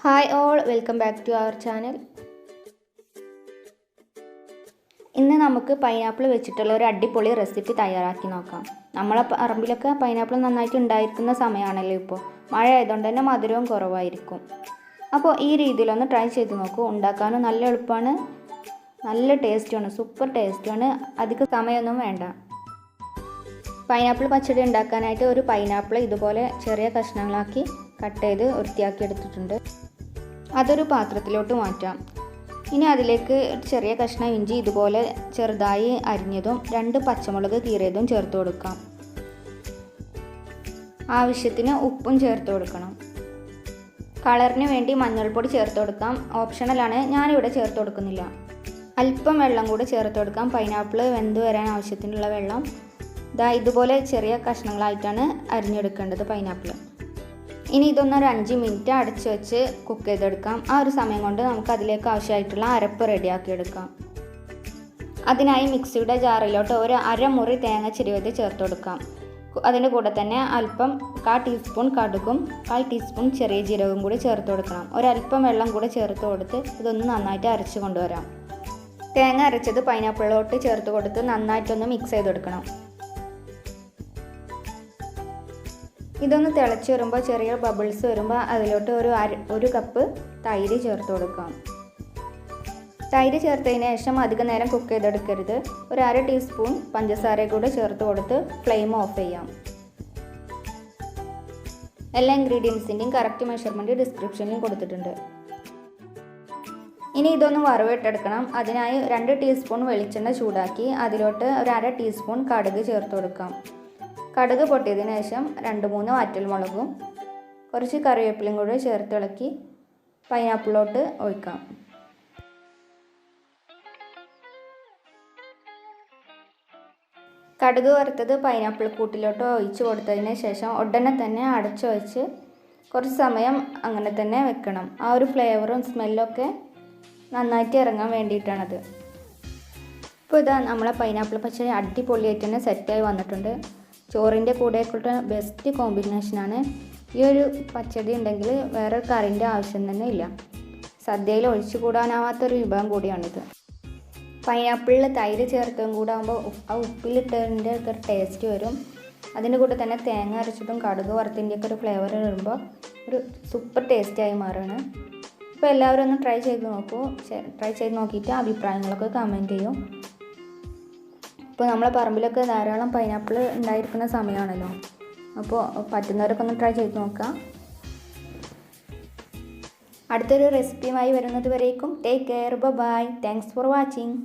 Hi all, welcome back to our channel. ഇന്ന് നമുക്ക് pineapple വെച്ചിട്ടുള്ള ഒരു അടിപൊളി റെസിപ്പി തയ്യാറാക്കി നോക്കാം. നമ്മളെ പറമ്പിലൊക്കെ പൈനാപ്പിൾ നന്നായിട്ട് ഉണ്ടായിരിക്കുന്ന സമയമാണല്ലോ ഇപ്പോൾ. മഴ ആയതുകൊണ്ട് തന്നെ മധുരവും കുറവായിരിക്കും. അപ്പോൾ ഈ രീതിയിലൊന്ന് ട്രൈ ചെയ്ത് നോക്കൂ. ഉണ്ടാക്കാനും നല്ല എളുപ്പമാണ്, നല്ല ടേസ്റ്റുമാണ്, സൂപ്പർ ടേസ്റ്റുമാണ്. അധികം സമയമൊന്നും വേണ്ട. പൈനാപ്പിൾ പച്ചടി ഉണ്ടാക്കാനായിട്ട് ഒരു പൈനാപ്പിൾ ഇതുപോലെ ചെറിയ കഷ്ണങ്ങളാക്കി കട്ട് ചെയ്ത് വൃത്തിയാക്കി എടുത്തിട്ടുണ്ട്. അതൊരു പാത്രത്തിലോട്ട് മാറ്റാം. ഇനി അതിലേക്ക് ചെറിയ കഷ്ണം ഇഞ്ചി ഇതുപോലെ ചെറുതായി അരിഞ്ഞതും 2 പച്ചമുളക് കീറിയതും ചേർത്ത് കൊടുക്കാം. ആവശ്യത്തിന് ഉപ്പും ചേർത്ത് കൊടുക്കണം. കളറിന് വേണ്ടി മഞ്ഞൾപ്പൊടി ചേർത്ത് കൊടുക്കാം, ഓപ്ഷണലാണ്, ഞാനിവിടെ ചേർത്ത് കൊടുക്കുന്നില്ല. അല്പം വെള്ളം കൂടി ചേർത്ത് കൊടുക്കാം, പൈനാപ്പിൾ വെന്ത് വരാൻ ആവശ്യത്തിനുള്ള വെള്ളം. ഇതുപോലെ ചെറിയ കഷ്ണങ്ങളായിട്ടാണ് അരിഞ്ഞെടുക്കേണ്ടത് പൈനാപ്പിൾ. ഇനി ഇതൊന്നൊരു 5 മിനിറ്റ് അടച്ചു വെച്ച് കുക്ക് ചെയ്തെടുക്കാം. ആ ഒരു സമയം കൊണ്ട് നമുക്ക് അതിലേക്ക് ആവശ്യമായിട്ടുള്ള അരപ്പ് റെഡിയാക്കിയെടുക്കാം. അതിനായി മിക്സിയുടെ ജാറിലോട്ട് ഒരു അരമുറി തേങ്ങ ചിരവിയത് ചേർത്ത് കൊടുക്കാം. അതിൻ്റെ കൂടെ തന്നെ അല്പം 1/4 ടീസ്പൂൺ കടുകും 1/4 ടീസ്പൂൺ ചെറിയ ജീരകവും കൂടി ചേർത്ത് കൊടുക്കണം. ഒരല്പം വെള്ളം കൂടി ചേർത്ത് കൊടുത്ത് ഇതൊന്ന് നന്നായിട്ട് അരച്ച് കൊണ്ടുവരാം. തേങ്ങ അരച്ചത് പൈനാപ്പിളിലോട്ട് ചേർത്ത് കൊടുത്ത് നന്നായിട്ടൊന്ന് മിക്സ് ചെയ്തെടുക്കണം. ഇതൊന്ന് തിളച്ച് വരുമ്പോൾ ചെറിയ ബബിൾസ് വരുമ്പോൾ അതിലോട്ട് ഒരു കപ്പ് തൈര് ചേർത്ത് കൊടുക്കാം. തൈര് ചേർത്തതിന് ശേഷം അധികം നേരം കുക്ക് ചെയ്തെടുക്കരുത്. ഒരു 1/2 ടീസ്പൂൺ പഞ്ചസാര കൂടെ ചേർത്ത് കൊടുത്ത് ഫ്ലെയിം ഓഫ് ചെയ്യാം. എല്ലാ ഇൻഗ്രീഡിയൻസിൻ്റെയും കറക്റ്റ് മെഷർമെൻറ്റ് ഡിസ്ക്രിപ്ഷനിൽ കൊടുത്തിട്ടുണ്ട്. ഇനി ഇതൊന്ന് വറവിട്ടെടുക്കണം. അതിനായി 2 ടീസ്പൂൺ വെളിച്ചെണ്ണ ചൂടാക്കി അതിലോട്ട് ഒരു 1/2 ടീസ്പൂൺ കടുക് ചേർത്ത് കൊടുക്കാം. കടുക് പൊട്ടിയതിന് ശേഷം 2-3 വറ്റൽമുളകും കുറച്ച് കറിവേപ്പിലയും കൂടി ചേർത്ത് ഇളക്കി പൈനാപ്പിളിലോട്ട് ഒഴിക്കാം. കടുക് വറുത്തത് പൈനാപ്പിൾ കൂട്ടിലോട്ട് ഒഴിച്ച് കൊടുത്തതിന് ശേഷം ഉടനെ തന്നെ അടച്ചു വെച്ച് കുറച്ച് സമയം അങ്ങനെ തന്നെ വെക്കണം. ആ ഒരു ഫ്ലേവറും സ്മെല്ലൊക്കെ നന്നായിട്ട് ഇറങ്ങാൻ വേണ്ടിയിട്ടാണത്. ഇപ്പോൾ നമ്മളെ പൈനാപ്പിൾ പച്ചടി അടിപൊളിയായിട്ട് തന്നെ സെറ്റായി വന്നിട്ടുണ്ട്. ചോറിൻ്റെ കൂടെയൊക്കെയുള്ള ബെസ്റ്റ് കോമ്പിനേഷനാണ്. ഈ ഒരു പച്ചടി ഉണ്ടെങ്കിൽ വേറെ കറിൻ്റെ ആവശ്യം തന്നെ ഇല്ല. സദ്യയിൽ ഒഴിച്ചു കൂടാനാവാത്തൊരു വിഭവം കൂടിയാണിത്. പൈനാപ്പിളിൽ തൈര് ചേർത്തതും കൂടെ ആകുമ്പോൾ ആ ഉപ്പിലിട്ടതിൻ്റെ ഒക്കെ ടേസ്റ്റ് വരും. അതിൻ്റെ കൂടെ തന്നെ തേങ്ങ അരച്ചതും കടുക് വറുത്തതിൻ്റെയൊക്കെ ഒരു ഫ്ലേവർ വരുമ്പോൾ ഒരു സൂപ്പർ ടേസ്റ്റായി മാറുകയാണ്. അപ്പോൾ എല്ലാവരും ഒന്ന് ട്രൈ ചെയ്ത് നോക്കൂ. ട്രൈ ചെയ്ത് നോക്കിയിട്ട് അഭിപ്രായങ്ങളൊക്കെ കമൻറ്റ് ചെയ്യും. ഇപ്പോൾ നമ്മളെ പറമ്പിലൊക്കെ ധാരാളം പൈനാപ്പിൾ ഉണ്ടായിരിക്കുന്ന സമയമാണല്ലോ. അപ്പോൾ പറ്റുന്നവരൊക്കെ ഒന്ന് ട്രൈ ചെയ്ത് നോക്കാം. അടുത്തൊരു റെസിപ്പിയുമായി വരുന്നത് വരേക്കും take care, bye. Thanks for watching.